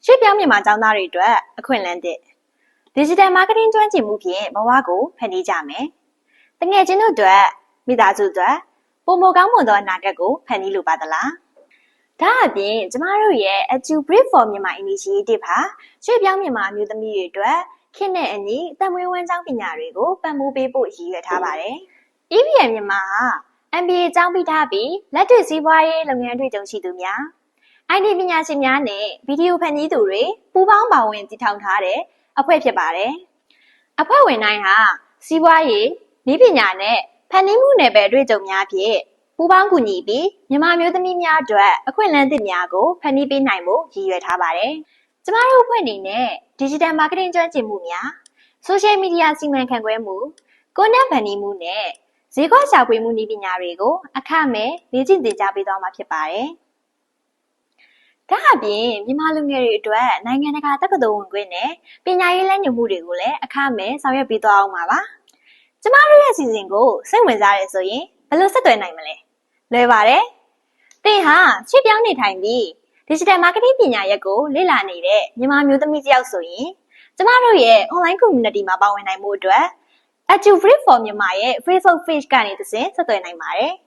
ရွှေ့ပြောင်းမြန်မာကျောင်းသားတွေအတွက်အခွင့်အလမ်းသစ် Digital Marketing ကျွမ်းကျင်မှုဖြင့်ဘဝကိုဖန်တီးကြမယ်။တငယ်ချင်းတို့အတွက်မိသားစုအတွက်ပုံမကောင်းမွန်သောအနာဂတ်ကိုဖန်တီးလိုပါသလား။ဒါအပြင်ကျမတို့ရဲ့ Edu Brief for Myanmar Initiative ဟာရွှေ့ပြောင်းမြန်မာအမျိုးသမီးတွေအတွက်ခေတ်နဲ့အညီအသက်မွေးဝမ်းကျောင်းပညာတွေကိုပံ့ပိုးပေးဖို့ရည်ရွယ်ထားပါတယ်။ EBM မြန်မာဟာ MBA ကျောင်းပြီးထားပြီးလက်တွေ့စီးပွားရေးလုပ်ငန်းအတွေ့အကြုံရှိသူများIT ပညာရှင်များနဲ့ဗီဒီယိုဖန်တီးသူတွေပူးပေါင်းပါဝင်တည်ထောင်ထားတဲ့အဖွဲ့ဖြစ်ပါတယ်။အဖွဲ့ဝင်တိုင်းဟာစီးပွားရေးနည်းပညာနဲ့ဖန်တီးမှုနယ်ပယ်အတွေ့အကြုံများဖြင့်ပူးပေါင်းကူညီပြီးမြန်မာမျိုးသမီးများအတွက်အခွင့်အလမ်းသစ်များကိုဖန်တီးပေးနိုင်ဖို့ရည်ရွယ်ထားပါတယ်။ကျမတို့အဖွဲ့အနေနဲ့ Digital Marketing ကျွမ်းကျင်မှုများ Social Media စီမံခန့်ခွဲမှု Content ဖန်တီးမှုနဲ့ဈေးကွက်ရှာဖွေမှုနည်းပညာတွေကိုအခမဲ့လေ့ကျင့်သင်ကြားပေးသွားမှာဖြစ်ပါတယ်။ဒါအပြင်မြန်မာလူငယ်တွေအတွက်နိုင်ငံတကာတက္ကသိုလ်ဝင်ခွင့်နဲ့ပညာရေးလမ်းညွှန်မှုတွေကိုလည်းအခမဲ့ဆောင်ရွက်ပေးသွားအောင်ပါပါ။ကျမတို့ရဲ့အစီအစဉ်ကိုစိတ်ဝင်စားရဆိုရင်ဘယ်လိုဆက်သွယ်နိုင်မလဲ။လွယ်ပါတယ်။သင်ဟာရွှေ့ပြောင်းနေထိုင်ပြီး Digital Marketing ပညာရပ်ကိုလေ့လာနေတဲ့မြန်မာမျိုးသမီးတစ်ယောက်ဆိုရင်ကျမတို့ရဲ့ online community မှာပါဝင်နိုင်မှုအတွက်Edu Brief for Myanmar ရဲ့ Facebook page ကနေတစ်ဆင့်ဆက်သွယ်နိုင်ပါတယ်။